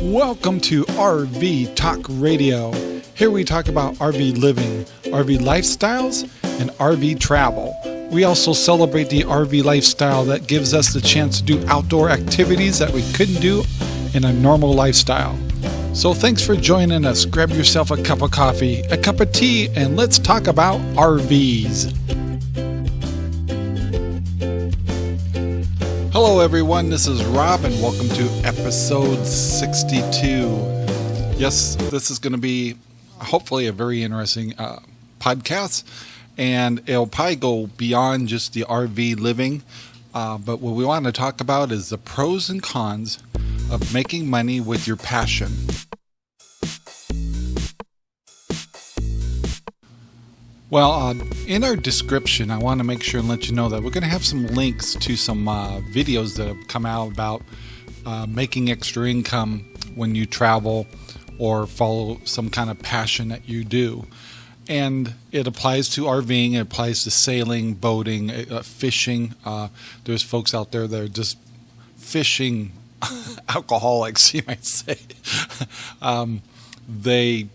Welcome to RV Talk Radio. Here we talk about RV living, RV lifestyles, and RV travel. We also celebrate the RV lifestyle that gives us the chance to do outdoor activities that we couldn't do in a normal lifestyle. So thanks for joining us. Grab yourself a cup of coffee, a cup of tea, and let's talk about RVs. Hello everyone, this is Rob and welcome to episode 62. Yes, this is going to be hopefully a very interesting podcast, and it'll probably go beyond just the RV living, but what we want to talk about is the pros and cons of making money with your passion. Well, in our description, I want to make sure and let you know that we're going to have some links to some videos that have come out about making extra income when you travel or follow some kind of passion that you do. And it applies to RVing, it applies to sailing, boating, fishing. There's folks out there that are just fishing alcoholics, you might say. They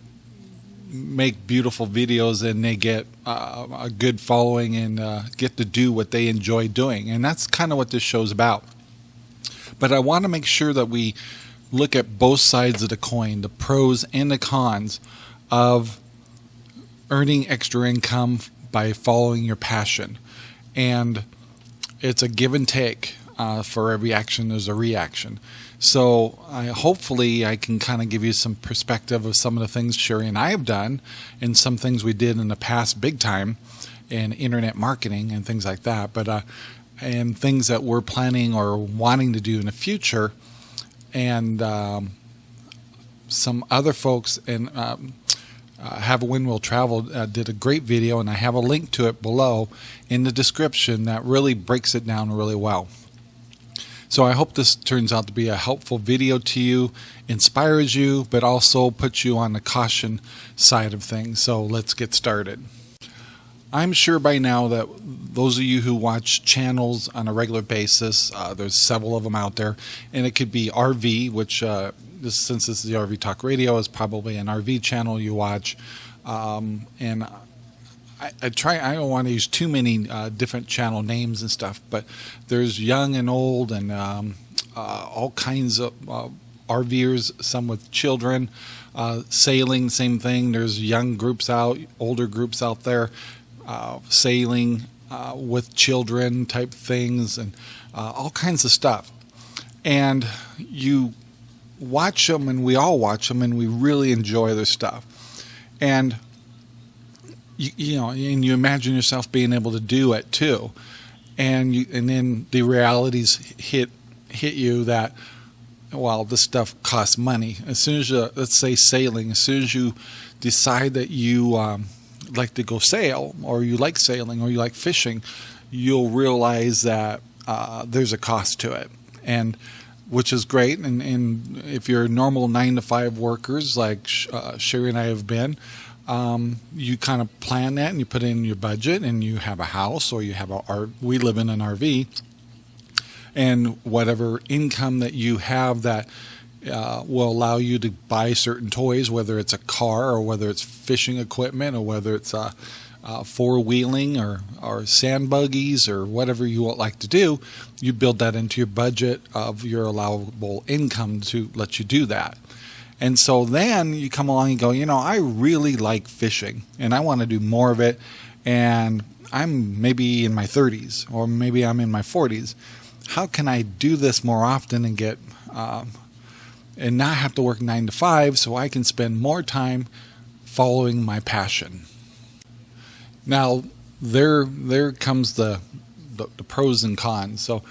make beautiful videos and they get a good following and get to do what they enjoy doing, and that's kind of what this show's about. But I want to make sure that we look at both sides of the coin, the pros and the cons of earning extra income by following your passion. And it's a give and take. For every action there's a reaction. So hopefully I can kind of give you some perspective of some of the things Sherry and I have done and some things we did in the past big time in internet marketing and things like that, but and things that we're planning or wanting to do in the future. And some other folks in Have a Wind Will Travel did a great video, and I have a link to it below in the description that really breaks it down really well. So I hope this turns out to be a helpful video to you, inspires you, but also puts you on the caution side of things. So let's get started. I'm sure by now that those of you who watch channels on a regular basis, there's several of them out there, and it could be RV, which since this is the RV Talk Radio, is probably an RV channel you watch, and I don't want to use too many different channel names and stuff, but there's young and old and all kinds of RVers, some with children, sailing, same thing. There's young groups out, older groups out there, sailing with children type things, and all kinds of stuff. And you watch them, and we all watch them, and we really enjoy their stuff. And you know, and you imagine yourself being able to do it too, and then the realities hit you that, well, this stuff costs money. As soon as you, let's say sailing, as soon as you decide that you like to go sail, or you like sailing, or you like fishing, you'll realize that there's a cost to it, and which is great. And if you're normal 9-to-5 workers like Sherry and I have been, you kind of plan that and you put it in your budget, and you have a house, or you have we live in an RV, and whatever income that you have that will allow you to buy certain toys, whether it's a car or whether it's fishing equipment or whether it's four-wheeling or sand buggies or whatever you would like to do, you build that into your budget of your allowable income to let you do that. And so then you come along and go, you know, I really like fishing and I want to do more of it, and I'm maybe in my 30s or maybe I'm in my 40s. How can I do this more often and get and not have to work 9 to 5 so I can spend more time following my passion? Now, there comes the pros and cons. So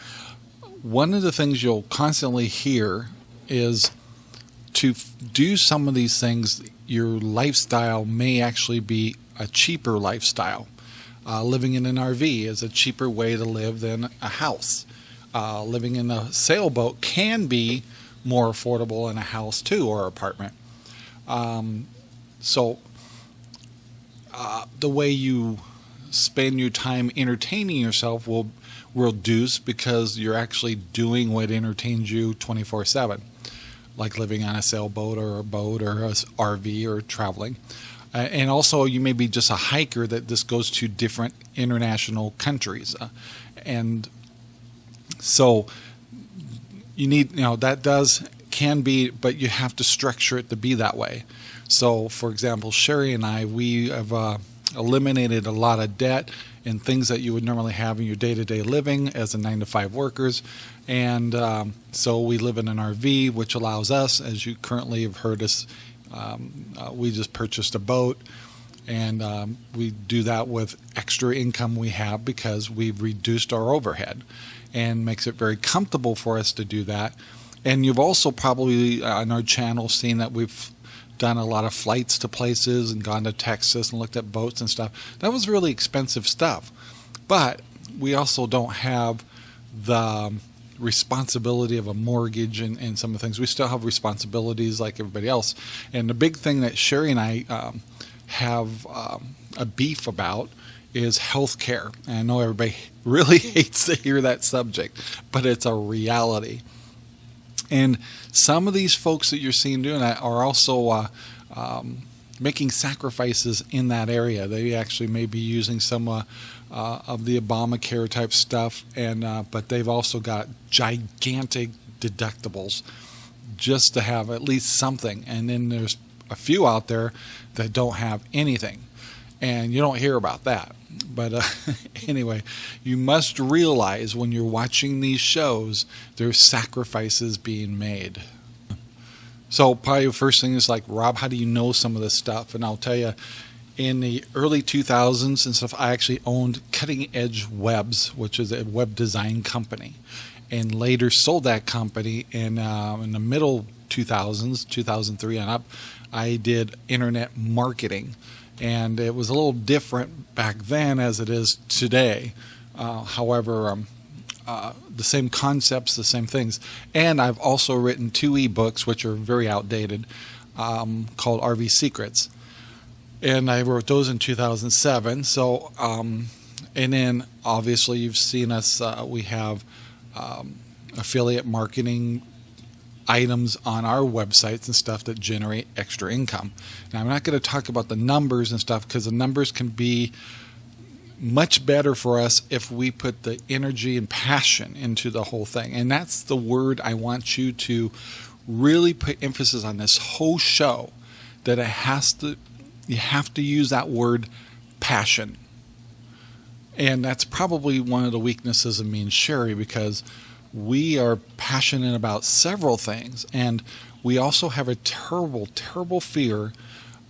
one of the things you'll constantly hear is to do some of these things, your lifestyle may actually be a cheaper lifestyle. Living in an RV is a cheaper way to live than a house. Living in a sailboat can be more affordable than a house too, or apartment. So the way you spend your time entertaining yourself will reduce because you're actually doing what entertains you 24/7. like living on a sailboat or a boat or a RV or traveling. And also, you may be just a hiker that just goes to different international countries. And so you need, that can be, but you have to structure it to be that way. So, for example, Sherry and I, we have eliminated a lot of debt and things that you would normally have in your day-to-day living as a 9-to-5 workers. And so we live in an RV, which allows us, as you currently have heard us, we just purchased a boat, and we do that with extra income we have because we've reduced our overhead, and makes it very comfortable for us to do that. And you've also probably on our channel seen that we've done a lot of flights to places and gone to Texas and looked at boats and stuff. That was really expensive stuff, but we also don't have the responsibility of a mortgage and some of the things. We still have responsibilities like everybody else. And the big thing that Sherry and I have a beef about is health care. And I know everybody really hates to hear that subject, but it's a reality. And some of these folks that you're seeing doing that are also making sacrifices in that area. They actually may be using some of the Obamacare type stuff, and but they've also got gigantic deductibles just to have at least something. And then there's a few out there that don't have anything, and you don't hear about that. But anyway, you must realize when you're watching these shows, there's sacrifices being made. So probably the first thing is like, Rob, how do you know some of this stuff? And I'll tell you, in the early 2000s and stuff, I actually owned Cutting Edge Webs, which is a web design company, and later sold that company. And in the middle 2000s, 2003 and up, I did internet marketing. And it was a little different back then as it is today. However, the same concepts, the same things. And I've also written 2 ebooks, which are very outdated, called RV Secrets. And I wrote those in 2007. So, and then obviously you've seen us, we have affiliate marketing items on our websites and stuff that generate extra income. Now, I'm not going to talk about the numbers and stuff because the numbers can be much better for us if we put the energy and passion into the whole thing. And that's the word I want you to really put emphasis on this whole show, that you have to use that word passion. And that's probably one of the weaknesses of me and Sherry, because we are passionate about several things, and we also have a terrible, terrible fear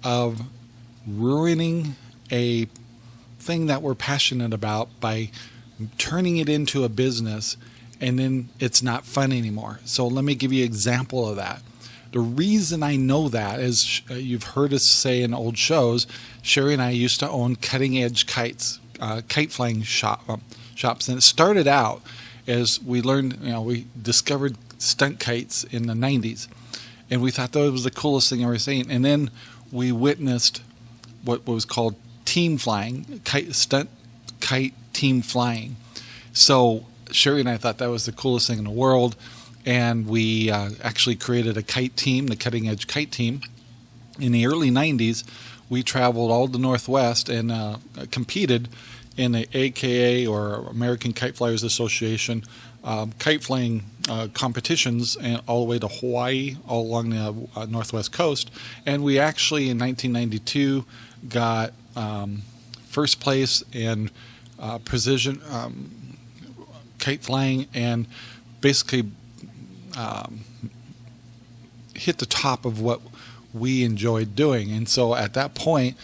of ruining a thing that we're passionate about by turning it into a business, and then it's not fun anymore. So let me give you an example of that. The reason I know that is you've heard us say in old shows, Sherry and I used to own Cutting Edge Kites, kite flying shops, and it started out as we learned, we discovered stunt kites in the 90s, and we thought that was the coolest thing ever seen. And then we witnessed what was called team flying, stunt kite team flying. So Sherry and I thought that was the coolest thing in the world, and we actually created a kite team, the Cutting Edge Kite Team. In the early 90s, we traveled all the Northwest and competed in the AKA, or American Kite Flyers Association, kite flying competitions, and all the way to Hawaii, all along the Northwest coast. And we actually, in 1992, got first place in precision kite flying, and basically hit the top of what we enjoyed doing. And so at that point,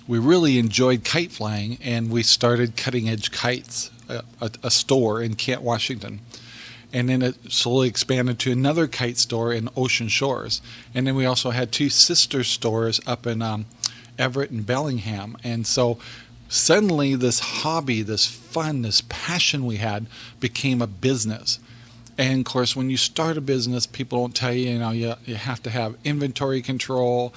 we really enjoyed kite flying, and we started Cutting Edge Kites, a store in Kent, Washington. And then it slowly expanded to another kite store in Ocean Shores. And then we also had 2 sister stores up in Everett and Bellingham. And so suddenly this hobby, this fun, this passion we had became a business. And of course, when you start a business, people don't tell you, you have to have inventory control.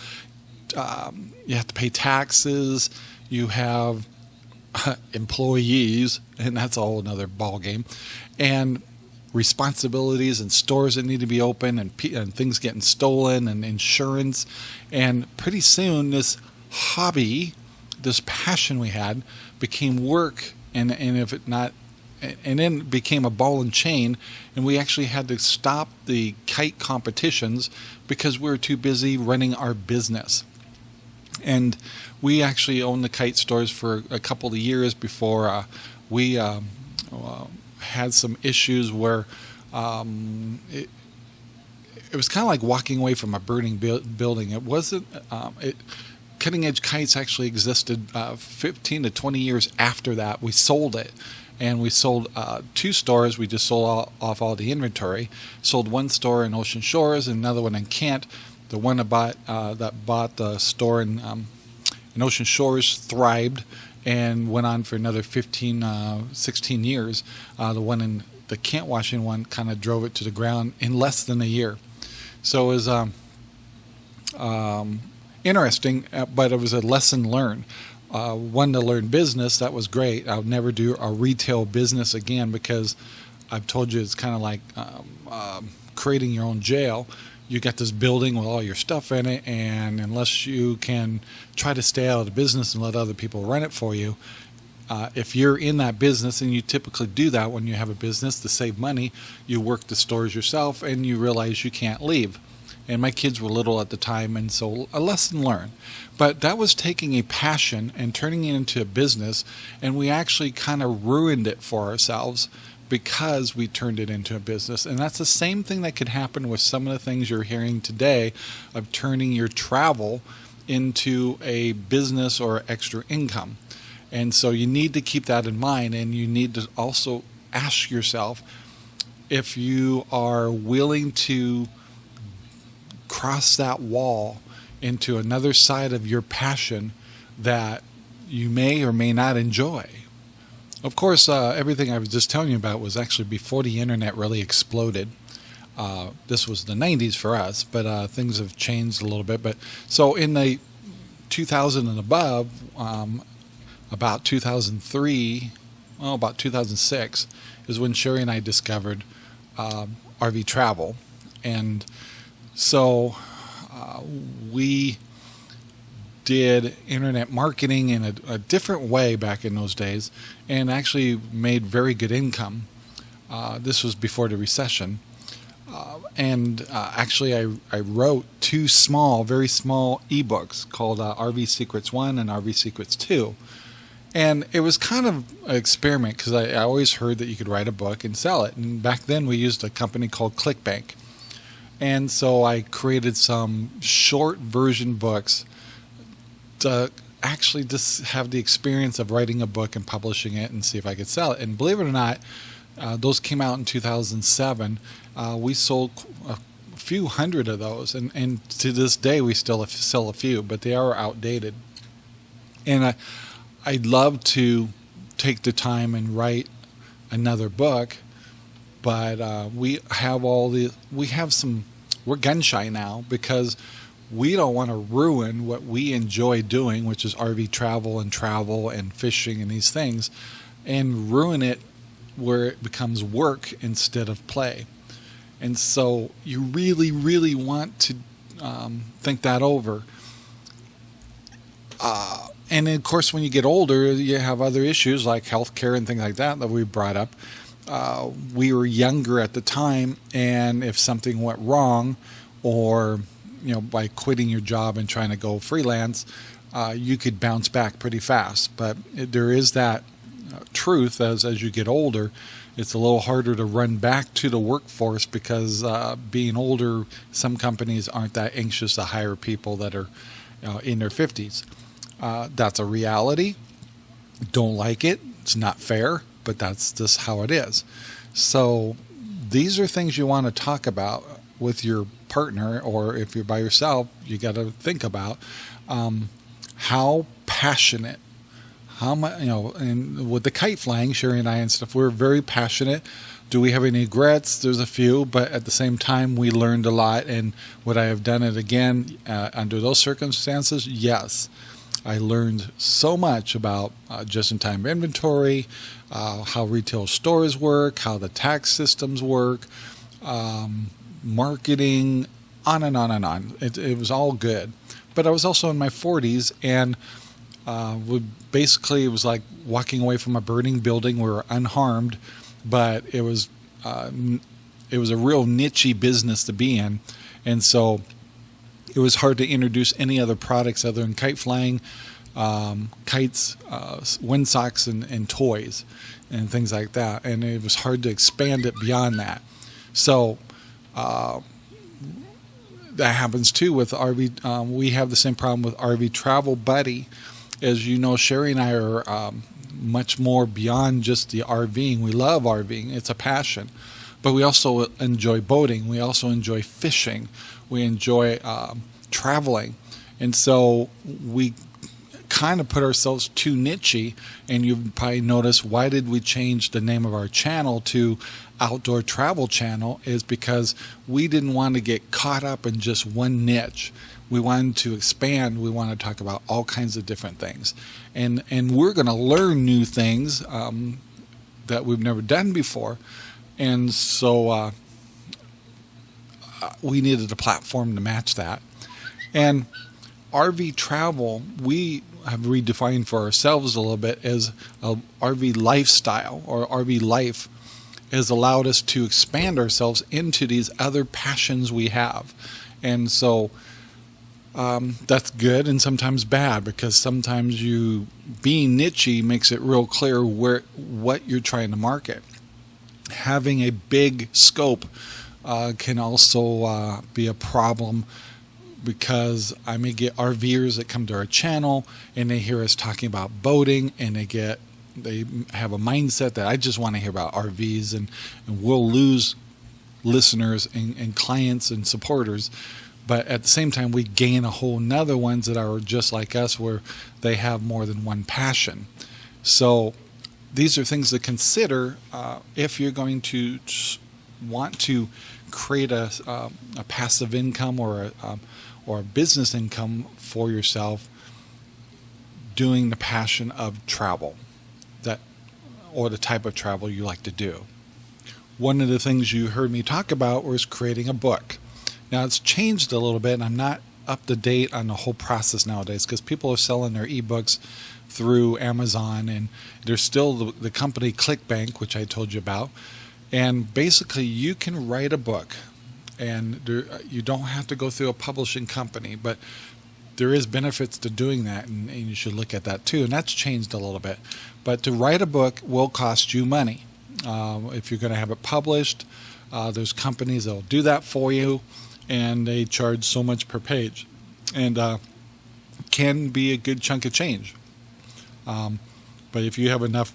You have to pay taxes, you have employees, and that's a whole another ball game. And responsibilities and stores that need to be open and things getting stolen and insurance. And pretty soon this hobby, this passion we had, became work, and if it not, and then became a ball and chain, and we actually had to stop the kite competitions because we were too busy running our business. And we actually owned the kite stores for a couple of years before we had some issues where it was kind of like walking away from a burning building. It wasn't. Cutting Edge Kites actually existed 15 to 20 years after that. We sold it, and we sold 2 stores. We just sold off all the inventory. Sold one store in Ocean Shores and another one in Kent. The one that bought the store in Ocean Shores thrived and went on for another 16 years. The one in the Kent, Washington one kind of drove it to the ground in less than a year. So it was interesting, but it was a lesson learned. One, to learn business. That was great. I'll never do a retail business again because I've told you it's kind of like creating your own jail. You got this building with all your stuff in it, and unless you can try to stay out of the business and let other people run it for you, if you're in that business, and you typically do that when you have a business to save money, you work the stores yourself and you realize you can't leave. And my kids were little at the time, and so a lesson learned. But that was taking a passion and turning it into a business, and we actually kind of ruined it for ourselves because we turned it into a business. And that's the same thing that could happen with some of the things you're hearing today of turning your travel into a business or extra income. And so you need to keep that in mind, and you need to also ask yourself if you are willing to cross that wall into another side of your passion that you may or may not enjoy. Of course, everything I was just telling you about was actually before the internet really exploded. This was the 90s for us, but things have changed a little bit. But so in the 2000 and above, about 2003, well, about 2006 is when Sherry and I discovered RV travel. And so we did internet marketing in a different way back in those days, and actually made very good income. This was before the recession. Actually I wrote 2 very small ebooks called RV Secrets 1 and RV Secrets 2. And it was kind of an experiment because I always heard that you could write a book and sell it. And back then we used a company called ClickBank. And so I created some short version books to actually just have the experience of writing a book and publishing it and see if I could sell it. And believe it or not, those came out in 2007. We sold a few hundred of those. And to this day, we still sell a few, but they are outdated. And I'd love to take the time and write another book. But we're gun shy now because we don't want to ruin what we enjoy doing, which is RV travel and fishing and these things, and ruin it where it becomes work instead of play. And so you really, really want to think that over. And then, of course, when you get older, you have other issues like healthcare and things like that we brought up. We were younger at the time, and if something went wrong, or by quitting your job and trying to go freelance, you could bounce back pretty fast. But there is that truth as you get older, it's a little harder to run back to the workforce because being older, some companies aren't that anxious to hire people that are in their 50s. That's a reality. Don't like it. It's not fair, but that's just how it is. So these are things you want to talk about with your partner, or if you're by yourself, you got to think about how passionate, how much, and with the kite flying, Sherry and I and stuff, we're very passionate. Do we have any regrets? There's a few, but at the same time, we learned a lot. And would I have done it again under those circumstances? Yes. I learned so much about just-in-time inventory, how retail stores work, how the tax systems work, marketing, on and on and on. It was all good. But I was also in my 40s, and basically it was like walking away from a burning building. We were unharmed, but it was a real niche-y business to be in. And so it was hard to introduce any other products other than kite flying, kites, windsocks, and toys, and things like that. And it was hard to expand it beyond that. So that happens too with RV. We have the same problem with RV Travel Buddy. As you know, Sherry and I are much more beyond just the RVing. We love RVing. It's a passion. But we also enjoy boating. We also enjoy fishing. We enjoy traveling. And so we kind of put ourselves too niche-y. And you've probably noticed, why did we change the name of our channel to Outdoor Travel Channel? Is because we didn't want to get caught up in just one niche. We wanted to expand. We want to talk about all kinds of different things. And we're going to learn new things that we've never done before. And so we needed a platform to match that. And RV travel, we have redefined for ourselves a little bit as a RV lifestyle, or RV life has allowed us to expand ourselves into these other passions we have. And so that's good and sometimes bad, because sometimes being niche-y makes it real clear what you're trying to market. Having a big scope can also be a problem, because I may get RVers that come to our channel and they hear us talking about boating, and they have a mindset that I just want to hear about RVs, and we'll lose listeners and clients and supporters. But at the same time, we gain a whole nother ones that are just like us, where they have more than one passion. So these are things to consider if you're going to want to create a passive income or a business income for yourself, doing the passion of travel, or the type of travel you like to do. One of the things you heard me talk about was creating a book. Now, it's changed a little bit, and I'm not up to date on the whole process nowadays, because people are selling their ebooks through Amazon, and there's still the company ClickBank, which I told you about. And basically, you can write a book, and you don't have to go through a publishing company, but there is benefits to doing that, and you should look at that too. And that's changed a little bit. But to write a book will cost you money. If you're going to have it published, there's companies that will do that for you, and they charge so much per page, and can be a good chunk of change. But if you have enough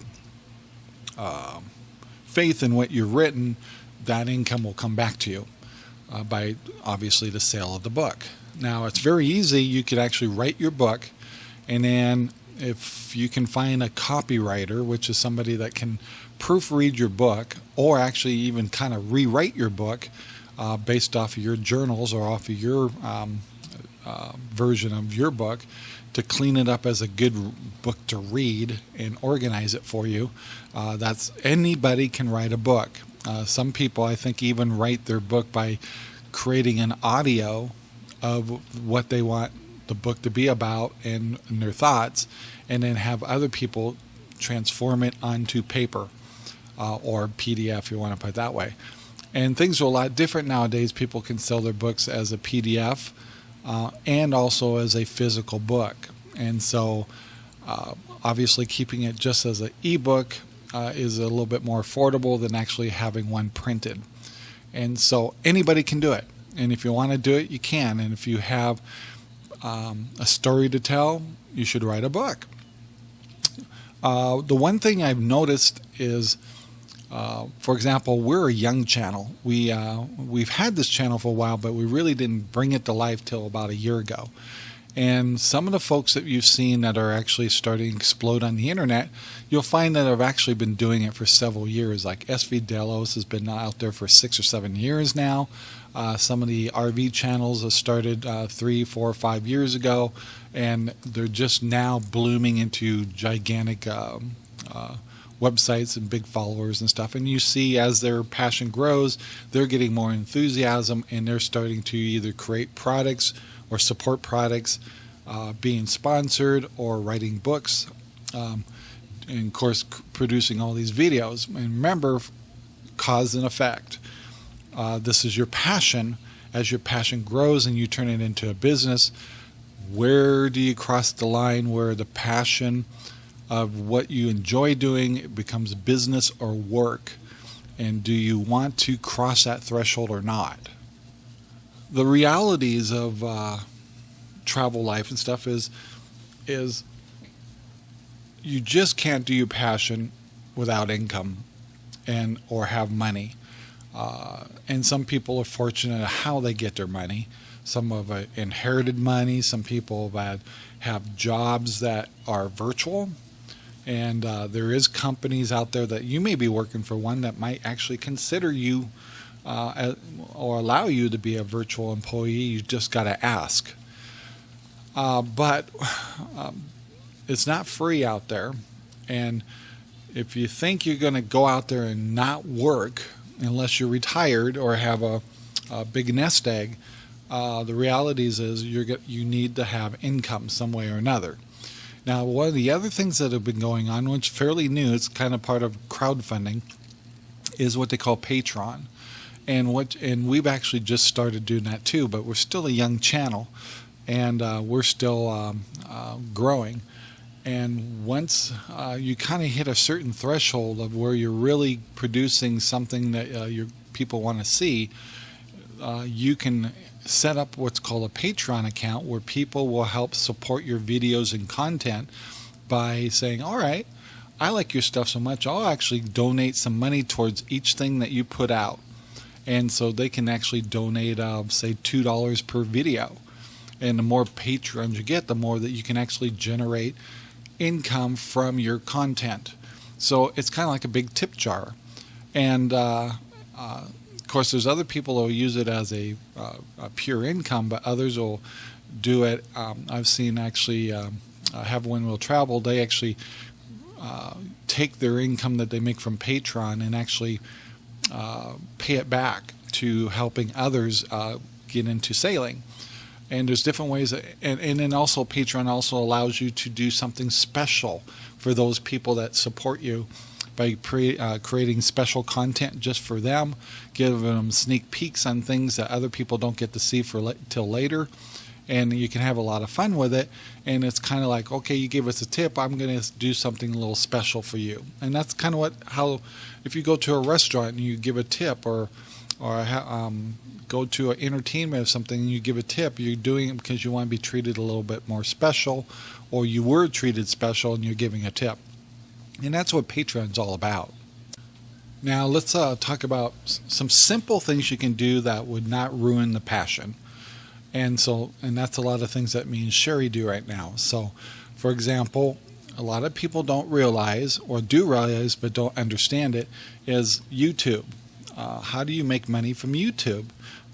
faith in what you've written, that income will come back to you by obviously the sale of the book. Now, it's very easy. You could actually write your book, and then if you can find a copywriter, which is somebody that can proofread your book, or actually even kind of rewrite your book based off of your journals or off of your version of your book, to clean it up as a good book to read and organize it for you. That's anybody can write a book. Some people, I think, even write their book by creating an audio of what they want the book to be about and their thoughts, and then have other people transform it onto paper or PDF, if you want to put it that way. And things are a lot different nowadays. People can sell their books as a PDF and also as a physical book. And so obviously keeping it just as an ebook is a little bit more affordable than actually having one printed. And so anybody can do it. And if you want to do it, you can. And if you have a story to tell, you should write a book. The one thing I've noticed is, for example, we're a young channel. We've had this channel for a while, but we really didn't bring it to life till about a year ago. And some of the folks that you've seen that are actually starting to explode on the internet, you'll find that I've actually been doing it for several years. Like SV Delos has been out there for 6 or 7 years now. Some of the RV channels have started 3, 4, 5 years ago, and they're just now blooming into gigantic websites and big followers and stuff. And you see, as their passion grows, they're getting more enthusiasm, and they're starting to either create products or support products, being sponsored or writing books, and of course producing all these videos. And remember, cause and effect. This is your passion. As your passion grows and you turn it into a business, where do you cross the line where the passion of what you enjoy doing becomes business or work? And do you want to cross that threshold or not? The realities of travel life and stuff is you just can't do your passion without income and or have money. And some people are fortunate at how they get their money. Some have inherited money. Some people have jobs that are virtual. And there is companies out there that you may be working for one that might actually consider you or allow you to be a virtual employee. You just got to ask. But it's not free out there. And if you think you're going to go out there and not work unless you're retired or have a big nest egg, the realities is you need to have income some way or another. Now, one of the other things that have been going on, which is fairly new, it's kind of part of crowdfunding, is what they call Patreon. And we've actually just started doing that too, but we're still a young channel, and we're still growing. And once you kind of hit a certain threshold of where you're really producing something that your people want to see, you can set up what's called a Patreon account where people will help support your videos and content by saying, all right, I like your stuff so much, I'll actually donate some money towards each thing that you put out. And so they can actually donate, say, $2 per video. And the more patrons you get, the more that you can actually generate income from your content. So it's kind of like a big tip jar. And of course, there's other people who will use it as a pure income, but others will do it. I've seen actually Have When We'll Travel. They actually take their income that they make from Patreon and actually pay it back to helping others get into sailing. And there's different ways, and then also Patreon also allows you to do something special for those people that support you by creating special content just for them, giving them sneak peeks on things that other people don't get to see till later. And you can have a lot of fun with it. And it's kind of like, okay, you gave us a tip, I'm going to do something a little special for you. And that's kind of how if you go to a restaurant and you give a tip, or go to an entertainment or something and you give a tip, you're doing it because you want to be treated a little bit more special, or you were treated special and you're giving a tip. And that's what Patreon's all about. Now let's talk about some simple things you can do that would not ruin the passion. And that's a lot of things that me and Sherry do right now. So, for example, a lot of people don't realize, or do realize but don't understand it, is YouTube. How do you make money from YouTube?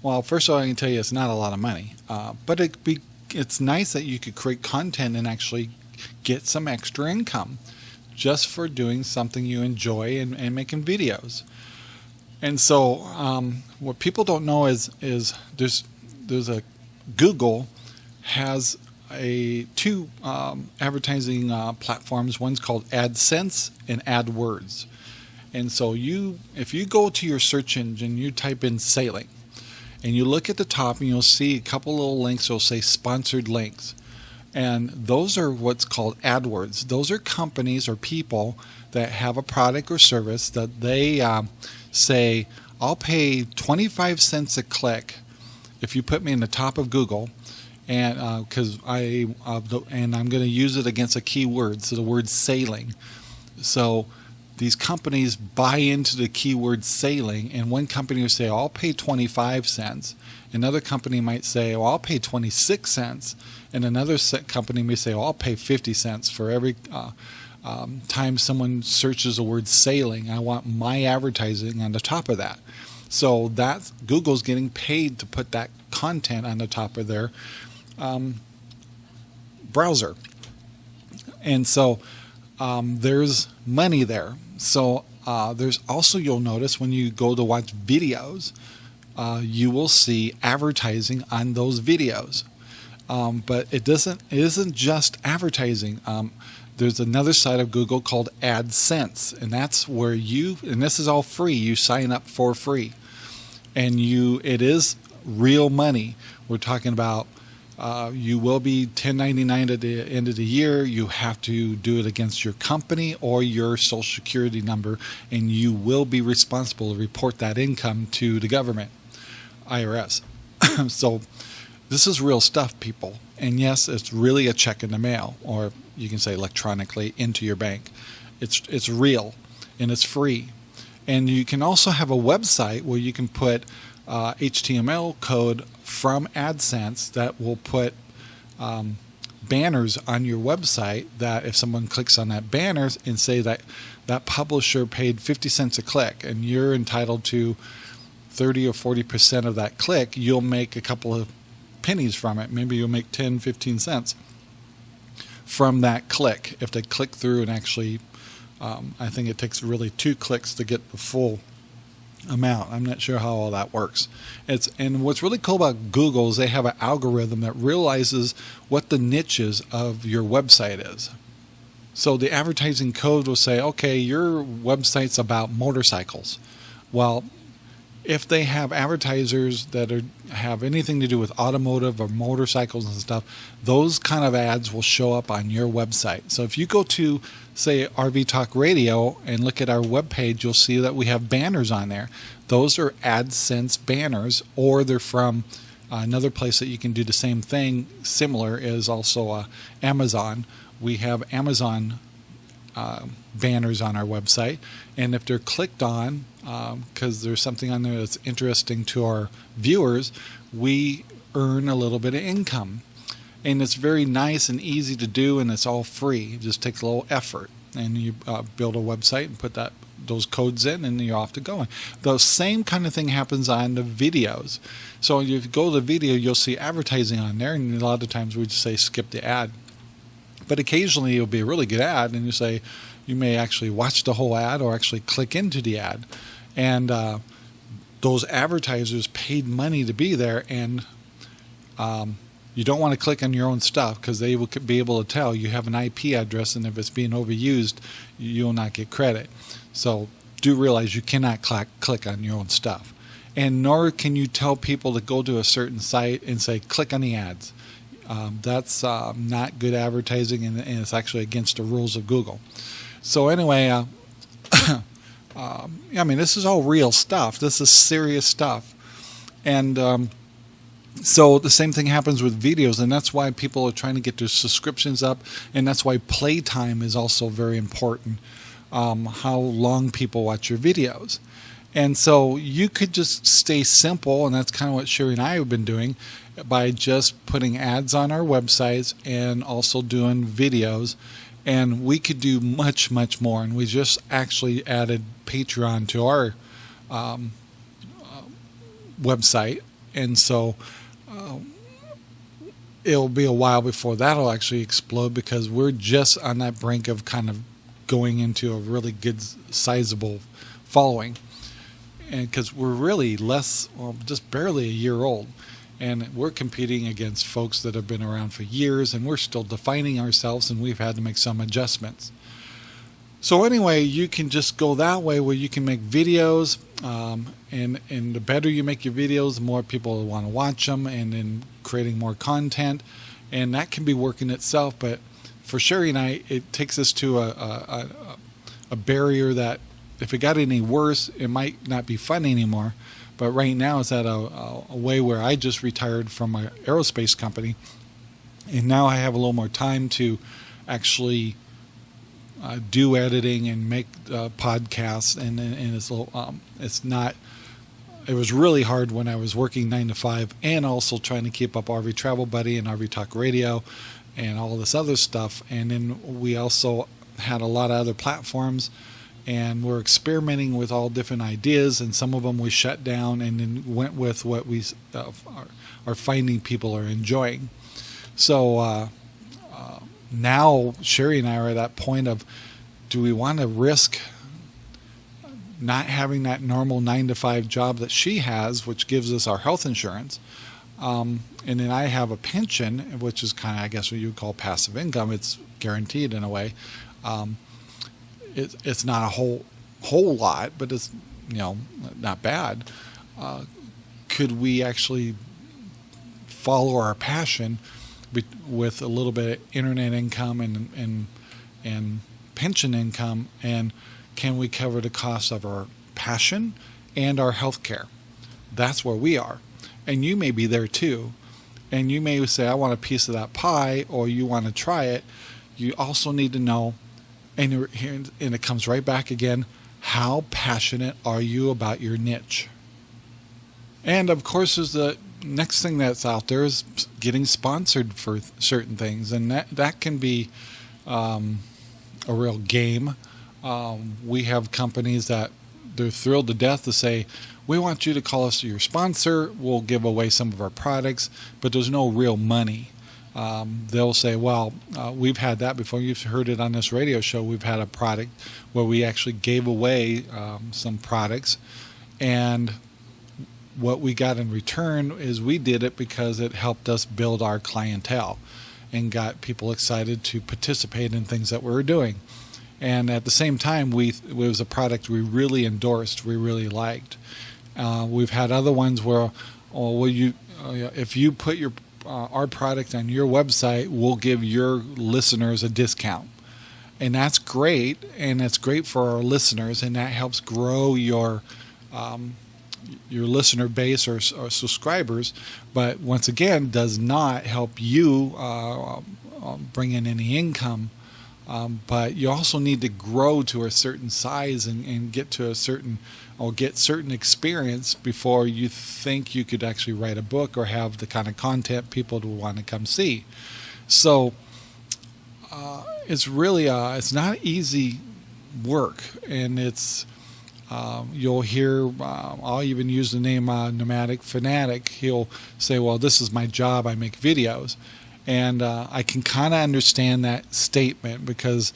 Well, first of all, I can tell you it's not a lot of money, but it's nice that you could create content and actually get some extra income just for doing something you enjoy and making videos. And so what people don't know is there's a Google has two advertising platforms. One's called AdSense and AdWords. And so if you go to your search engine, you type in sailing, and you look at the top and you'll see a couple little links that'll say sponsored links. And those are what's called AdWords. Those are companies or people that have a product or service that they say, I'll pay 25 cents a click if you put me in the top of Google, and I'm going to use it against a keyword, so the word sailing. So these companies buy into the keyword sailing, and one company will say, I'll pay 25 cents. Another company might say, well, I'll pay 26 cents. And another company may say, well, I'll pay 50 cents for every time someone searches the word sailing. I want my advertising on the top of that. So that's Google's getting paid to put that content on the top of their browser. And so there's money there. So there's also, you'll notice when you go to watch videos, you will see advertising on those videos. But it isn't just advertising. There's another side of Google called AdSense, and that's where and this is all free. You sign up for free, and it is real money. We're talking about you will be 1099 at the end of the year. You have to do it against your company or your social security number, and you will be responsible to report that income to the government, IRS. So this is real stuff, people. And yes, it's really a check in the mail, or you can say electronically into your bank. It's real, and it's free. And you can also have a website where you can put HTML code from AdSense that will put banners on your website that if someone clicks on that banner and say that publisher paid 50 cents a click and you're entitled to 30 or 40% of that click, you'll make a couple of pennies from it. Maybe you'll make 10, 15 cents from that click. If they click through and actually, I think it takes really 2 clicks to get the full amount. I'm not sure how all that works. And what's really cool about Google is they have an algorithm that realizes what the niches of your website is. So the advertising code will say, okay, your website's about motorcycles. Well, if they have advertisers that have anything to do with automotive or motorcycles and stuff, those kind of ads will show up on your website. So if you go to, say, RV Talk Radio and look at our webpage, you'll see that we have banners on there. Those are AdSense banners, or they're from another place that you can do the same thing. Similar is also Amazon. We have Amazon banners on our website, and if they're clicked on because there's something on there that's interesting to our viewers, we earn a little bit of income. And it's very nice and easy to do, and it's all free. It just takes a little effort, and you build a website and put those codes in, and you're off to going. The same kind of thing happens on the videos. So if you go to the video, you'll see advertising on there, and a lot of times we just say skip the ad. But occasionally it'll be a really good ad, and you may actually watch the whole ad or actually click into the ad. And those advertisers paid money to be there, and you don't want to click on your own stuff because they will be able to tell you have an IP address, and if it's being overused, you'll not get credit. So do realize you cannot click on your own stuff. And nor can you tell people to go to a certain site and say, click on the ads. That's not good advertising, and it's actually against the rules of Google. So anyway, I mean, this is all real stuff. This is serious stuff. And so the same thing happens with videos, and that's why people are trying to get their subscriptions up, and that's why playtime is also very important, how long people watch your videos. And so you could just stay simple, and that's kind of what Sherry and I have been doing, by just putting ads on our websites and also doing videos. And we could do much, much more. And we just actually added Patreon to our website. And so it'll be a while before that'll actually explode, because we're just on that brink of kind of going into a really good, sizable following. And because we're really just barely a year old. And we're competing against folks that have been around for years, and we're still defining ourselves, and we've had to make some adjustments. So anyway, you can just go that way where you can make videos, and the better you make your videos, the more people will want to watch them, and then creating more content. And that can be working itself, but for Sherry and I, it takes us to a barrier that if it got any worse, it might not be fun anymore. But right now it's at a way where I just retired from my aerospace company, and now I have a little more time to actually do editing and make podcasts, and it's not. It was really hard when I was working 9 to 5 and also trying to keep up RV Travel Buddy and RV Talk Radio and all this other stuff. And then we also had a lot of other platforms, and we're experimenting with all different ideas, and some of them we shut down and then went with what we are finding people are enjoying. So now Sherry and I are at that point of, do we want to risk not having that normal 9 to 5 job that she has, which gives us our health insurance, and then I have a pension, which is kind of, I guess, what you would call passive income. It's guaranteed in a way. It's not a whole lot, but it's not bad. Could we actually follow our passion with a little bit of internet income and pension income, and can we cover the cost of our passion and our health care? That's where we are. And you may be there too. And you may say, I want a piece of that pie, or you want to try it. You also need to know, and it comes right back again, how passionate are you about your niche? And of course, there's the next thing that's out there is getting sponsored for certain things. And that can be a real game. We have companies that they're thrilled to death to say, we want you to call us your sponsor. We'll give away some of our products, but there's no real money. They'll say, well, we've had that before. You've heard it on this radio show. We've had a product where we actually gave away some products, and what we got in return is we did it because it helped us build our clientele and got people excited to participate in things that we were doing. And at the same time, it was a product we really endorsed, we really liked. We've had other ones where, if you put our product on your website, we'll give your listeners a discount. And that's great, and it's great for our listeners, and that helps grow your listener base or subscribers. But once again, does not help you bring in any income. But you also need to grow to a certain size and get to get certain experience before you think you could actually write a book or have the kind of content people would want to come see. So it's really it's not easy work, and it's you'll hear I'll even use the name Nomadic Fanatic. He'll say, well, this is my job, I make videos. And I can kind of understand that statement because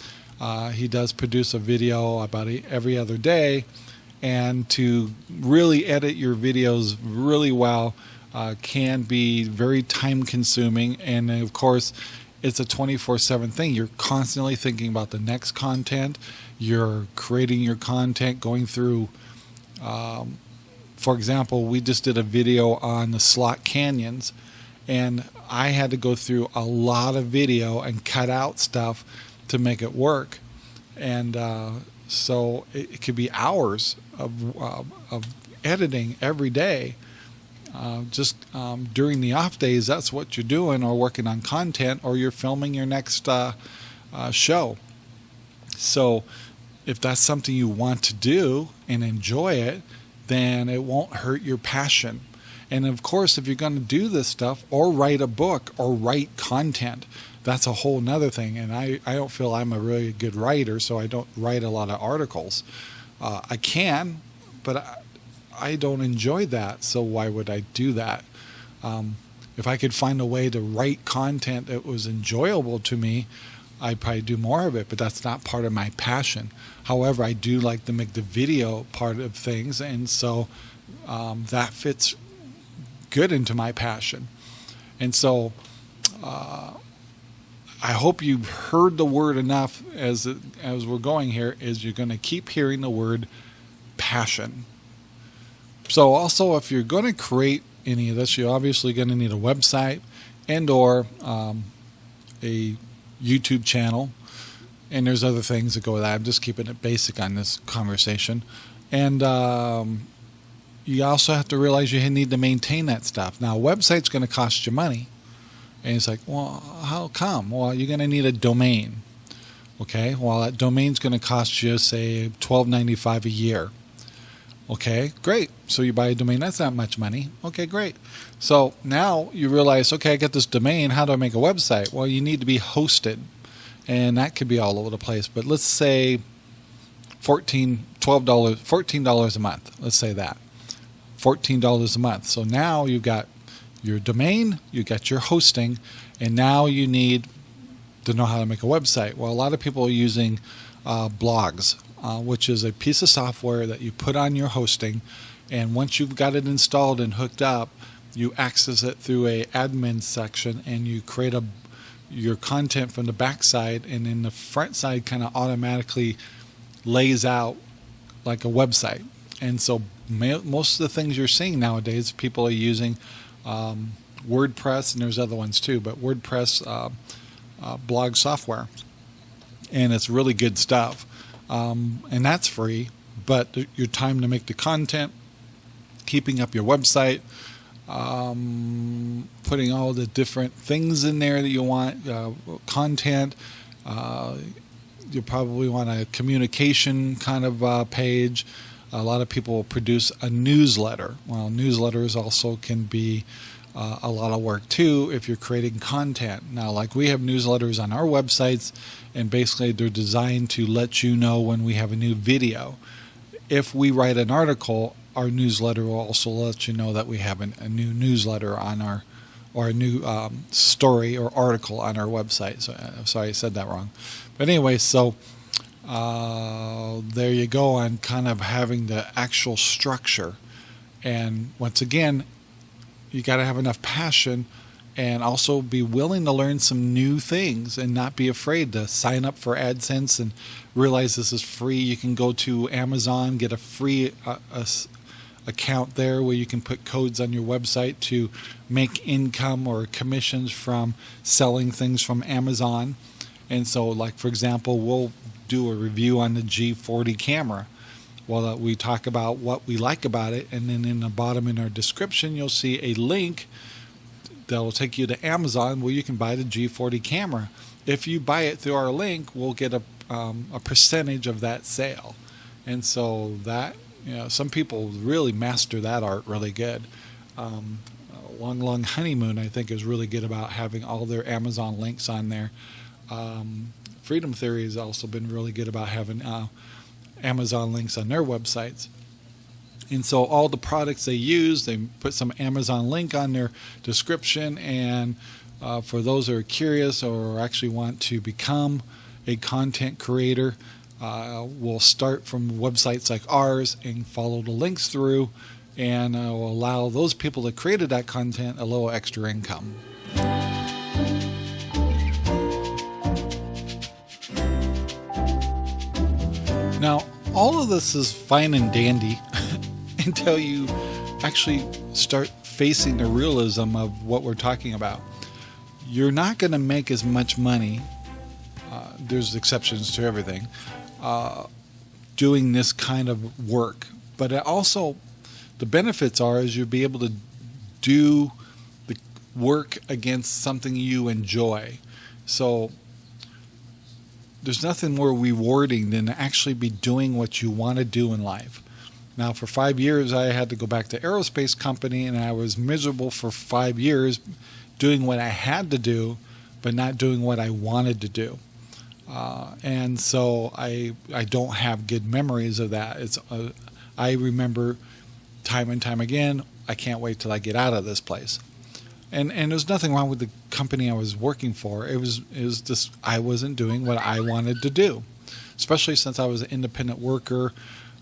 he does produce a video about every other day. And to really edit your videos really well can be very time consuming. And of course, it's a 24/7 thing. You're constantly thinking about the next content. You're creating your content, going through, for example, we just did a video on the slot canyons. And I had to go through a lot of video and cut out stuff to make it work. And so it could be hours of editing every day. Just during the off days, that's what you're doing, or working on content, or you're filming your next show. So if that's something you want to do and enjoy it, then it won't hurt your passion. And of course, if you're going to do this stuff or write a book or write content, that's a whole nother thing. And I don't feel I'm a really good writer, so I don't write a lot of articles. I can, but I don't enjoy that, so why would I do that? If I could find a way to write content that was enjoyable to me, I'd probably do more of it, but that's not part of my passion. However, I do like to make the video part of things, and so that fits good into my passion. And so I hope you've heard the word enough as we're going here, is you're going to keep hearing the word passion. So also, if you're going to create any of this, you're obviously going to need a website and or a YouTube channel, and there's other things that go with that. I'm just keeping it basic on this conversation. And you also have to realize you need to maintain that stuff. Now, a website's going to cost you money. And it's like, well, how come? Well, you're going to need a domain. Okay, well, that domain's going to cost you, say, $12.95 a year. Okay, great. So you buy a domain, that's not much money. Okay, great. So now you realize, okay, I got this domain. How do I make a website? Well, you need to be hosted, and that could be all over the place. But let's say $14 a month. Let's say that. $14 a month. So now you've got your domain, you got your hosting, and now you need to know how to make a website. Well, a lot of people are using blogs, which is a piece of software that you put on your hosting, and once you've got it installed and hooked up, you access it through a admin section, and you create your content from the back side, and then the front side kind of automatically lays out like a website. And so most of the things you're seeing nowadays, people are using WordPress, and there's other ones too, but WordPress blog software, and it's really good stuff, and that's free. But your time to make the content, keeping up your website, putting all the different things in there that you want, content, you probably want a communication kind of page. A lot of people produce a newsletter. Well, newsletters also can be a lot of work too if you're creating content. Now, like we have newsletters on our websites, and basically they're designed to let you know when we have a new video. If we write an article, our newsletter will also let you know that we have a new newsletter on our, or a new story or article on our website. So sorry, I said that wrong. But anyway, so there you go on kind of having the actual structure. And once again, you got to have enough passion and also be willing to learn some new things and not be afraid to sign up for AdSense and realize this is free. You can go to Amazon, get a free account there where you can put codes on your website to make income or commissions from selling things from Amazon. And so, like, for example, we'll do a review on the G40 camera. Well, we talk about what we like about it, and then in the bottom in our description, you'll see a link that will take you to Amazon where you can buy the G40 camera. If you buy it through our link, we'll get a percentage of that sale. And so that, some people really master that art really good. Long Honeymoon, I think, is really good about having all their Amazon links on there. Freedom Theory has also been really good about having Amazon links on their websites. And so all the products they use, they put some Amazon link on their description. And for those that are curious or actually want to become a content creator, we'll start from websites like ours and follow the links through, and will allow those people that created that content a little extra income. Now, all of this is fine and dandy until you actually start facing the realism of what we're talking about. You're not going to make as much money, there's exceptions to everything, doing this kind of work. But it also, the benefits are is you'll be able to do the work against something you enjoy. So there's nothing more rewarding than to actually be doing what you want to do in life. Now, for 5 years, I had to go back to aerospace company, and I was miserable for 5 years doing what I had to do, but not doing what I wanted to do. And so I don't have good memories of that. I remember time and time again, I can't wait till I get out of this place. And there's nothing wrong with the company I was working for. It was just I wasn't doing what I wanted to do, especially since I was an independent worker.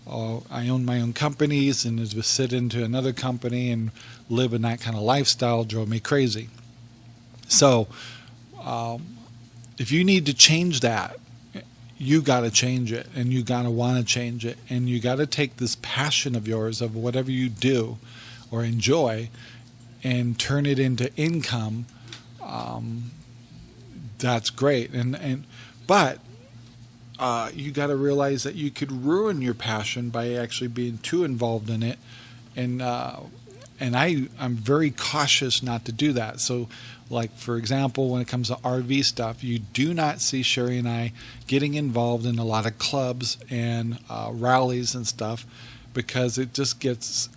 I owned my own companies, and to sit into another company and live in that kind of lifestyle drove me crazy. So if you need to change that, you got to change it, and you got to want to change it, and you got to take this passion of yours of whatever you do or enjoy and turn it into income. That's great. But you got to realize that you could ruin your passion by actually being too involved in it and And I'm very cautious not to do that. So, like, for example, when it comes to RV stuff, you do not see Sherry and I getting involved in a lot of clubs and rallies and stuff, because it just gets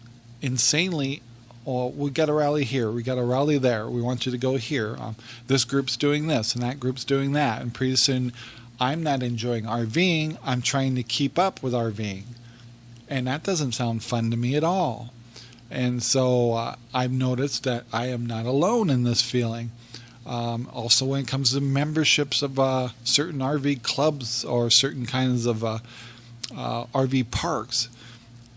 insanely, oh, we got a rally here, we got a rally there, we want you to go here. This group's doing this and that group's doing that. And pretty soon I'm not enjoying RVing, I'm trying to keep up with RVing. And that doesn't sound fun to me at all. And so I've noticed that I am not alone in this feeling. Also, when it comes to memberships of certain RV clubs or certain kinds of RV parks,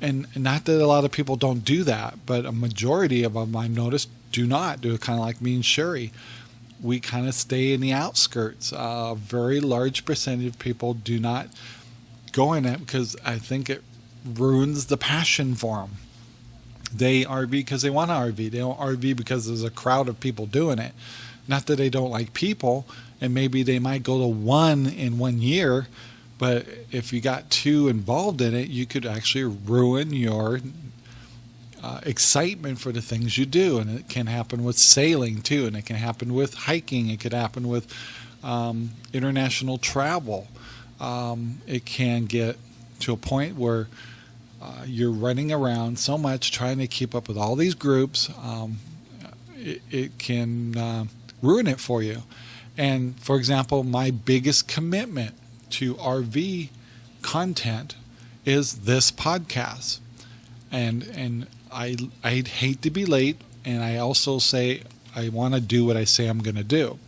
and not that a lot of people don't do that, but a majority of them I've noticed do not do it, kind of like me and Sherry. We kind of stay in the outskirts. A very large percentage of people do not go in it because I think it ruins the passion for them. They RV because they want to RV. They don't RV because there's a crowd of people doing it. Not that they don't like people, and maybe they might go to one in 1 year, but if you got two involved in it, you could actually ruin your excitement for the things you do. And it can happen with sailing too, and it can happen with hiking. It could happen with international travel. It can get to a point where you're running around so much trying to keep up with all these groups, it can ruin it for you. And for example, my biggest commitment to RV content is this podcast. And I'd hate to be late, and I also say I want to do what I say I'm going to do,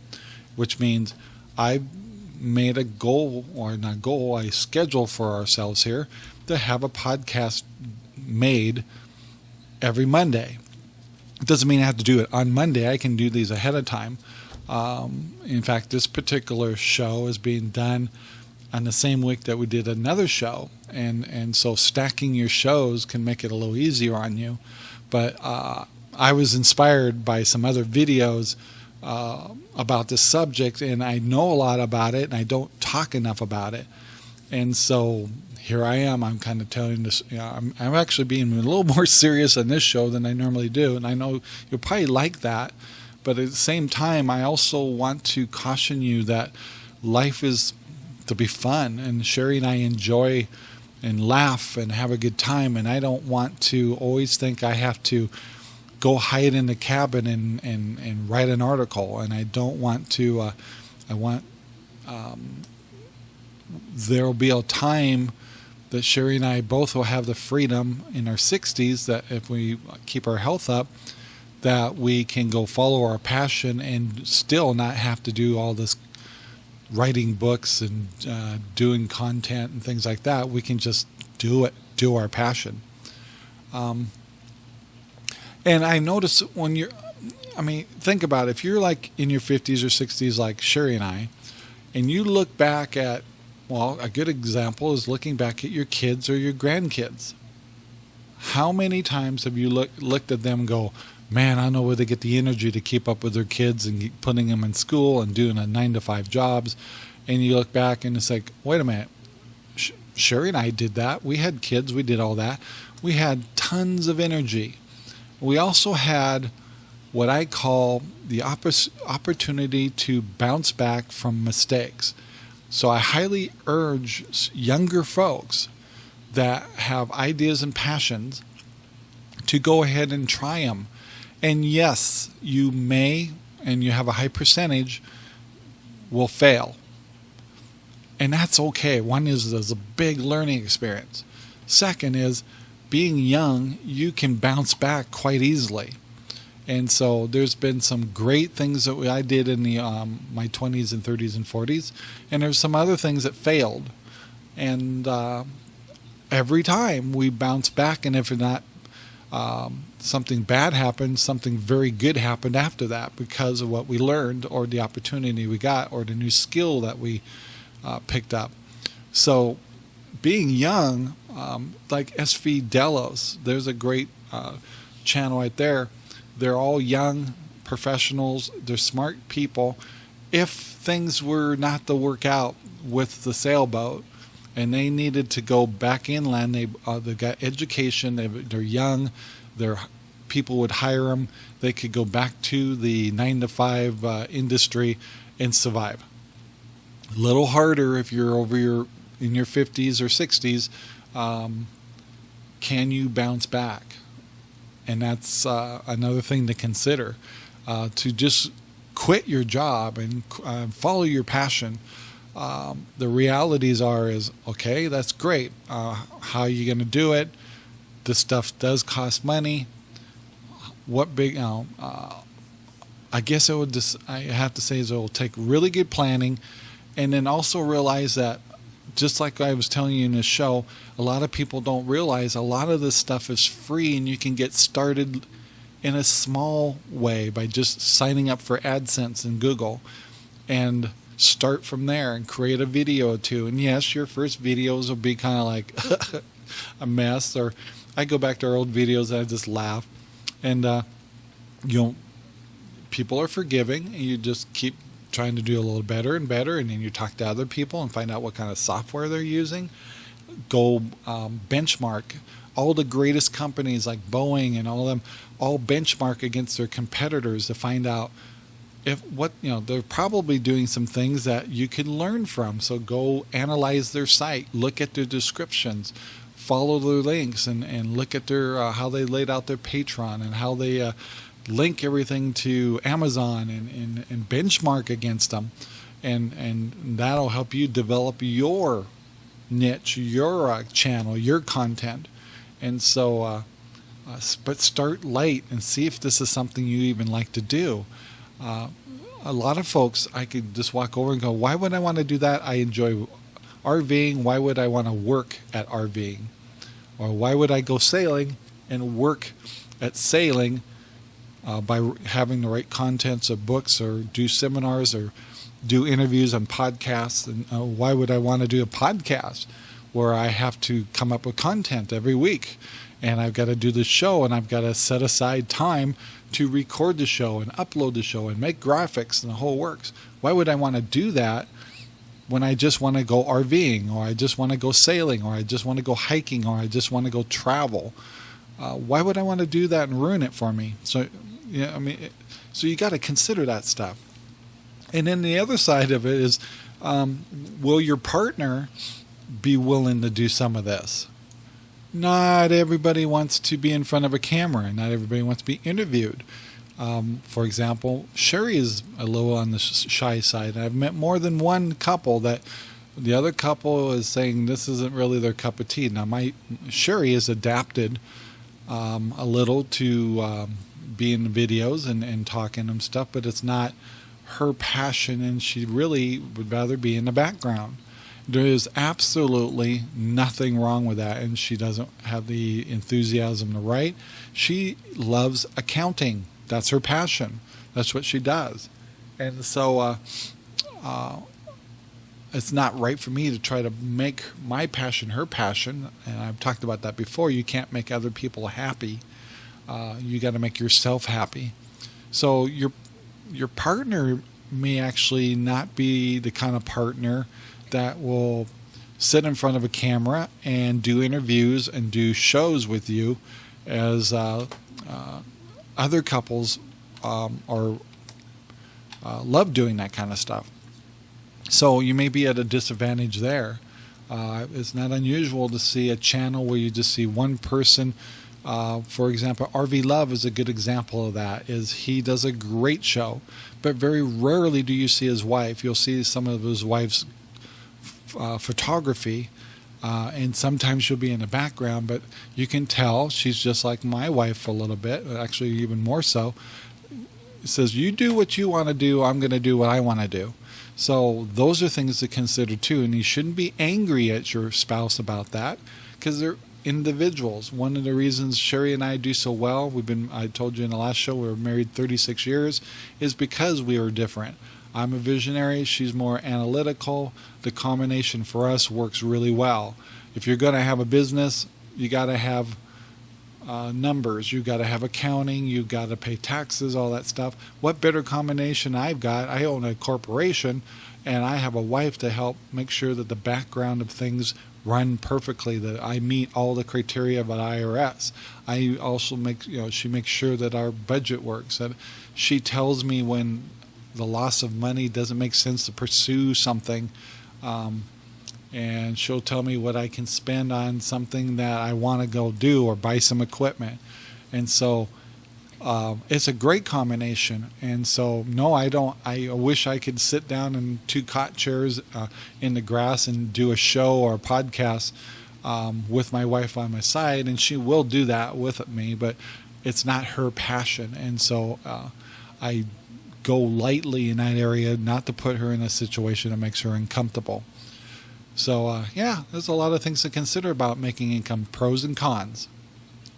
which means I've made a goal, or not goal, a schedule for ourselves here to have a podcast made every Monday. It doesn't mean I have to do it on Monday. I can do these ahead of time. In fact, this particular show is being done on the same week that we did another show. And so stacking your shows can make it a little easier on you. But I was inspired by some other videos about this subject, and I know a lot about it, and I don't talk enough about it. And so here I am. I'm kind of telling this. I'm actually being a little more serious on this show than I normally do, and I know you'll probably like that. But at the same time, I also want to caution you that life is to be fun, and Sherry and I enjoy and laugh and have a good time. And I don't want to always think I have to go hide in the cabin and write an article. And I don't want to. I want there will be a time that Sherry and I both will have the freedom in our 60s that if we keep our health up, that we can go follow our passion and still not have to do all this writing books and doing content and things like that. We can just do our passion. And I notice when think about it. If you're like in your 50s or 60s like Sherry and I, and you look back at, well, a good example is looking back at your kids or your grandkids. How many times have you looked at them and go, man, I don't know where they get the energy to keep up with their kids and putting them in school and doing a 9-to-5 jobs. And you look back and it's like, wait a minute, Sherry and I did that. We had kids. We did all that. We had tons of energy. We also had what I call the opportunity to bounce back from mistakes. So I highly urge younger folks that have ideas and passions to go ahead and try them. And yes, you may, and you have a high percentage, will fail. And that's okay. One is there's a big learning experience. Second is, being young, you can bounce back quite easily. And so there's been some great things that I did in the my 20s and 30s and 40s. And there's some other things that failed. And every time we bounce back, and if not something bad happened, something very good happened after that because of what we learned or the opportunity we got or the new skill that we picked up. So being young, like SV Delos, there's a great channel right there. They're all young professionals. They're smart people. If things were not to work out with the sailboat and they needed to go back inland, they got education, they're young, they're people would hire them, they could go back to the 9-to-5 industry and survive. A little harder if you're in your 50s or 60s. Can you bounce back? And that's another thing to consider. To just quit your job and follow your passion. The realities is okay, that's great. How are you going to do it? This stuff does cost money. I guess I have to say is it will take really good planning, and then also realize that, just like I was telling you in this show, a lot of people don't realize a lot of this stuff is free, and you can get started in a small way by just signing up for AdSense in Google and start from there and create a video or two. And yes, your first videos will be kind of like a mess, or I go back to our old videos and I just laugh. And people are forgiving, and you just keep trying to do a little better and better, and then you talk to other people and find out what kind of software they're using. Go benchmark. All the greatest companies like Boeing and all of them all benchmark against their competitors to find out they're probably doing some things that you can learn from. So go analyze their site, look at their descriptions, follow their links, and look at their how they laid out their Patreon and how they link everything to Amazon and benchmark against them, and that'll help you develop your niche, your channel, your content. And so but start light and see if this is something you even like to do. A lot of folks, I could just walk over and go, why would I want to do that? I enjoy RVing. Why would I want to work at RVing? Or why would I go sailing and work at sailing by having the right contents of books, or do seminars, or do interviews on podcasts? And why would I want to do a podcast where I have to come up with content every week, and I've got to do the show, and I've got to set aside time to record the show and upload the show and make graphics and the whole works? Why would I want to do that when I just want to go RVing, or I just want to go sailing, or I just want to go hiking, or I just want to go travel? Why would I want to do that and ruin it for me? So, so you got to consider that stuff. And then the other side of it is, will your partner be willing to do some of this? Not everybody wants to be in front of a camera, and not everybody wants to be interviewed. For example, Sherry is a little on the shy side. I've met more than one couple that the other couple is saying this isn't really their cup of tea. Now, Sherry has adapted a little to be in videos and talking and stuff, but it's not her passion, and she really would rather be in the background. There is absolutely nothing wrong with that, and she doesn't have the enthusiasm to write. She loves accounting. That's her passion. That's what she does. And so it's not right for me to try to make my passion her passion. And I've talked about that before. You can't make other people happy. You got to make yourself happy. So your partner may actually not be the kind of partner that will sit in front of a camera and do interviews and do shows with you, as other couples love doing that kind of stuff. So you may be at a disadvantage there. It's not unusual to see a channel where you just see one person. For example, RV Love is a good example of that. He does a great show, but very rarely do you see his wife. You'll see some of his wife's photography, and sometimes she'll be in the background, but you can tell she's just like my wife a little bit, actually even more so. It says, you do what you want to do, I'm going to do what I want to do. So those are things to consider too, and you shouldn't be angry at your spouse about that, because they're individuals. One of the reasons Sherry and I do so well, I told you in the last show, we were married 36 years, is because we are different. I'm a visionary, she's more analytical. The combination for us works really well. If you're going to have a business, you got to have numbers. You got to have accounting. You got to pay taxes, all that stuff. What better combination I've got? I own a corporation, and I have a wife to help make sure that the background of things run perfectly, that I meet all the criteria of an IRS. I also she makes sure that our budget works, that she tells me when the loss of money doesn't make sense to pursue something, and she'll tell me what I can spend on something that I want to go do or buy some equipment. And so it's a great combination. And so, no, I don't. I wish I could sit down in 2 cot chairs in the grass and do a show or a podcast with my wife on my side, and she will do that with me, but it's not her passion. And so I go lightly in that area, not to put her in a situation that makes her uncomfortable. So, there's a lot of things to consider about making income, pros and cons.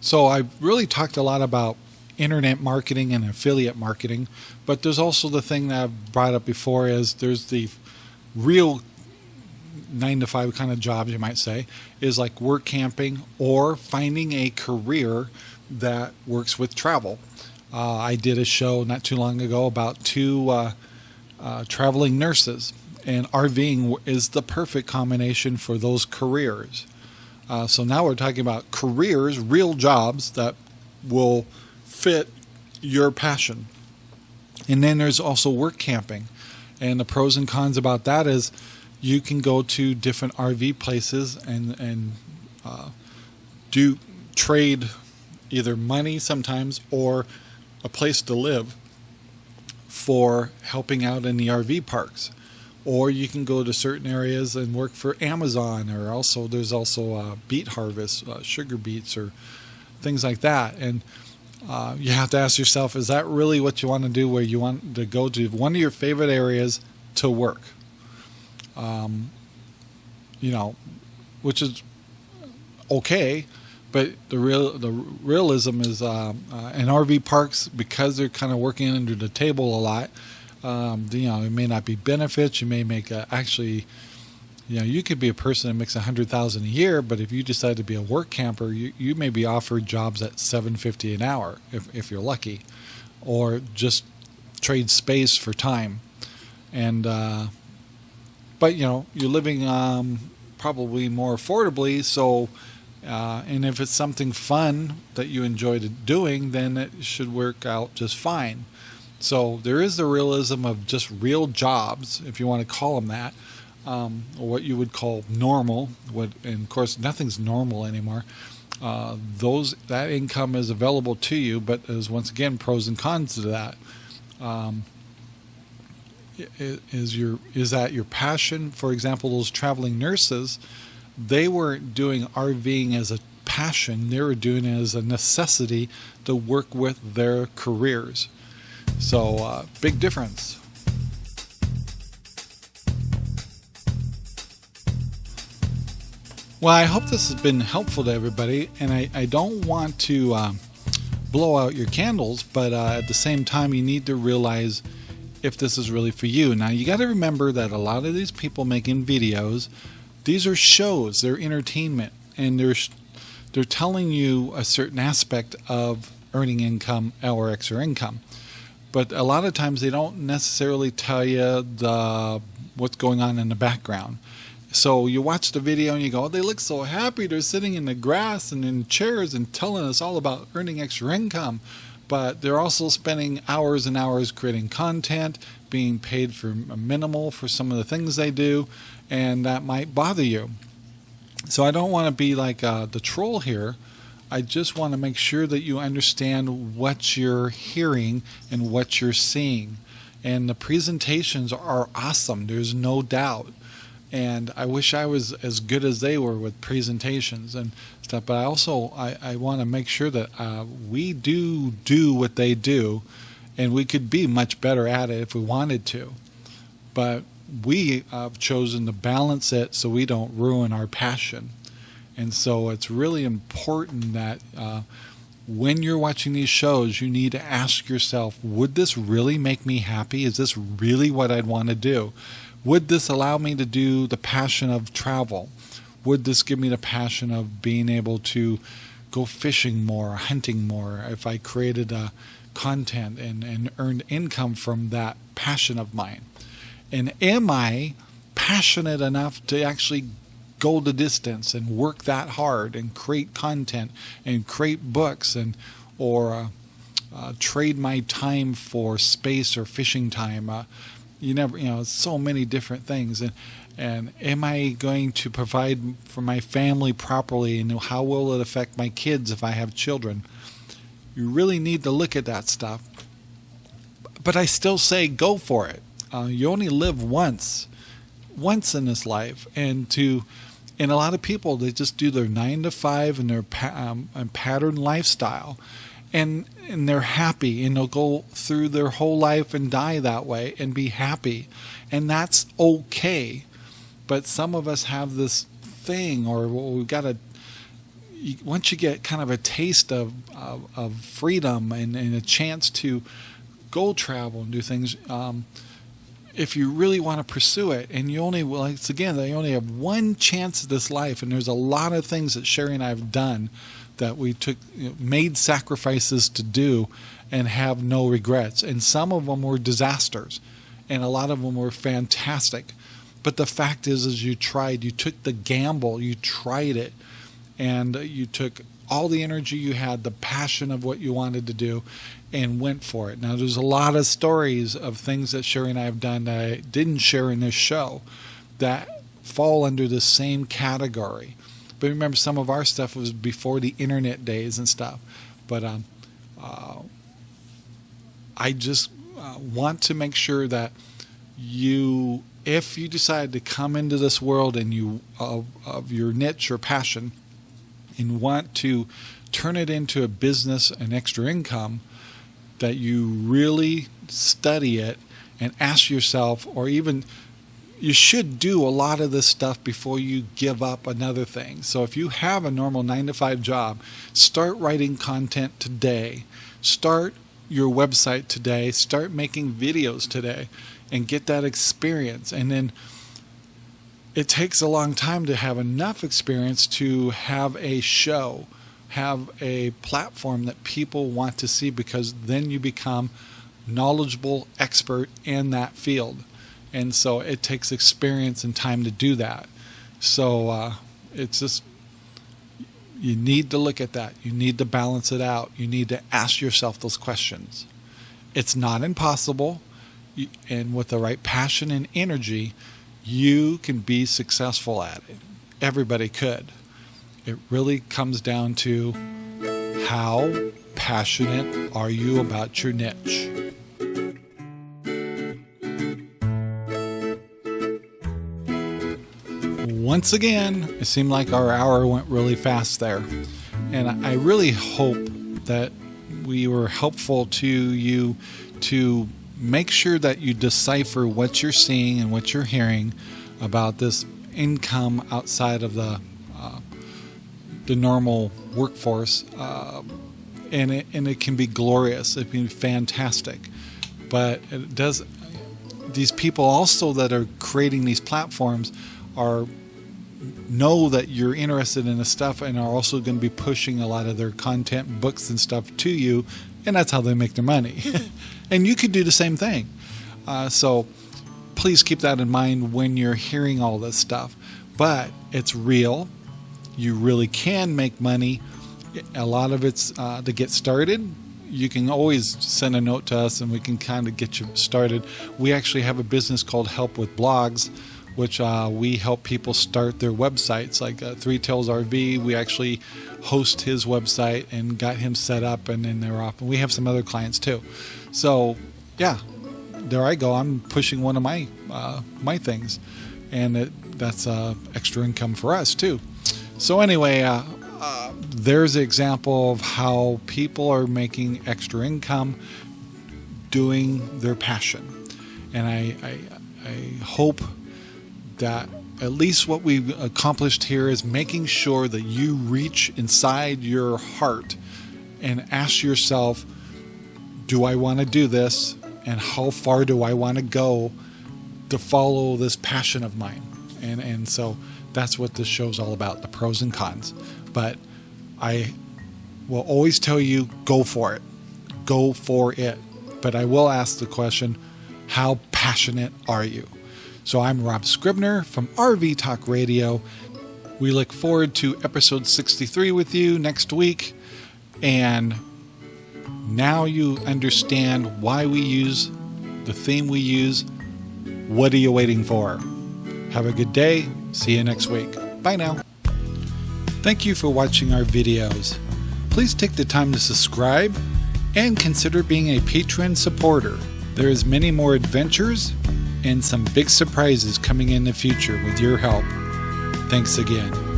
So I've really talked a lot about internet marketing and affiliate marketing, but there's also the thing that I've brought up before is there's the real 9-to-5 kind of jobs, you might say, is like work camping or finding a career that works with travel. I did a show not too long ago about 2 traveling nurses. And RVing is the perfect combination for those careers. So now we're talking about careers, real jobs that will fit your passion. And then there's also work camping. And the pros and cons about that is you can go to different RV places and do trade either money sometimes or a place to live for helping out in the RV parks. Or you can go to certain areas and work for Amazon, or there's also beet harvest, sugar beets, or things like that. And you have to ask yourself, is that really what you want to do, where you want to go to one of your favorite areas to work? Which is okay, but the realism is in RV parks, because they're kind of working under the table a lot. It may not be benefits. You may make you could be a person that makes $100,000 a year, but if you decide to be a work camper, you may be offered jobs at $750 an hour if you're lucky, or just trade space for time. And but you're living probably more affordably. So, and if it's something fun that you enjoy doing, then it should work out just fine. So there is the realism of just real jobs, if you want to call them that, or what you would call normal. And of course, nothing's normal anymore. That income is available to you, but there's once again pros and cons to that. Is that your passion? For example, those traveling nurses, they weren't doing RVing as a passion; they were doing it as a necessity to work with their careers. So, big difference. Well, I hope this has been helpful to everybody, and I don't want to blow out your candles, but at the same time, you need to realize if this is really for you. Now, you got to remember that a lot of these people making videos, these are shows, they're entertainment, and they're telling you a certain aspect of earning income or extra income. But a lot of times they don't necessarily tell you what's going on in the background. So you watch the video and you go, oh, they look so happy. They're sitting in the grass and in chairs and telling us all about earning extra income. But they're also spending hours and hours creating content, being paid for minimal for some of the things they do, and that might bother you. So I don't want to be like the troll here. I just want to make sure that you understand what you're hearing and what you're seeing. And the presentations are awesome. There's no doubt. And I wish I was as good as they were with presentations and stuff. But I want to make sure that we do what they do. And we could be much better at it if we wanted to. But we have chosen to balance it so we don't ruin our passion. And so it's really important that when you're watching these shows, you need to ask yourself, would this really make me happy? Is this really what I'd want to do? Would this allow me to do the passion of travel? Would this give me the passion of being able to go fishing more, hunting more, if I created content and earned income from that passion of mine? And am I passionate enough to actually go the distance and work that hard and create content and create books or trade my time for space or fishing time? So many different things. And am I going to provide for my family properly? And how will it affect my kids if I have children? You really need to look at that stuff. But I still say go for it. You only live once in this life. And a lot of people, they just do their 9 to 5 and their pattern lifestyle. And they're happy, and they'll go through their whole life and die that way and be happy. And that's okay. But some of us have this thing, or we've got to, once you get kind of a taste of freedom and a chance to go travel and do things, if you really want to pursue it, and you only, they only have one chance at this life, and there's a lot of things that Sherry and I have done that we made sacrifices to do and have no regrets. And some of them were disasters, and a lot of them were fantastic. But the fact is you tried, you took the gamble, you tried it, and you took all the energy you had, the passion of what you wanted to do, and went for it. Now, there's a lot of stories of things that Sherry and I have done that I didn't share in this show that fall under the same category. But remember, some of our stuff was before the internet days and stuff. But I just want to make sure that if you decide to come into this world and of your niche or passion and want to turn it into a business and extra income, that you really study it and ask yourself, or even you should do a lot of this stuff before you give up another thing. So if you have a normal 9 to 5 job, start writing content today. Start your website today. Start making videos today and get that experience. And then it takes a long time to have enough experience to have a show, have a platform that people want to see, because then you become knowledgeable expert in that field. And so it takes experience and time to do that. So it's just, you need to look at that. You need to balance it out. You need to ask yourself those questions. It's not impossible. And with the right passion and energy, you can be successful at it. Everybody could. It really comes down to how passionate are you about your niche. Once again, it seemed like our hour went really fast there. And I really hope that we were helpful to you to make sure that you decipher what you're seeing and what you're hearing about this income outside of the normal workforce. And it can be glorious. It can be fantastic. But it does. These people also that are creating these platforms know that you're interested in this stuff and are also going to be pushing a lot of their content, books and stuff to you, and that's how they make their money. And you could do the same thing. So please keep that in mind when you're hearing all this stuff. But it's real. You really can make money. A lot of it's to get started. You can always send a note to us and we can kind of get you started. We actually have a business called Help with Blogs, which we help people start their websites. Like Three Tails RV, we actually host his website and got him set up, and then they're off. And we have some other clients too. So yeah, there I go. I'm pushing one of my my things, and that's extra income for us too. So anyway, there's an example of how people are making extra income doing their passion, and I hope that at least what we've accomplished here is making sure that you reach inside your heart and ask yourself, do I want to do this? And how far do I want to go to follow this passion of mine? And so that's what this show's all about, the pros and cons. But I will always tell you, go for it. Go for it. But I will ask the question, how passionate are you? So I'm Rob Scribner from RV Talk Radio. We look forward to episode 63 with you next week. And now you understand why we use the theme we use. What are you waiting for? Have a good day. See you next week. Bye now. Thank you for watching our videos. Please take the time to subscribe and consider being a Patreon supporter. There is many more adventures and some big surprises coming in the future with your help. Thanks again.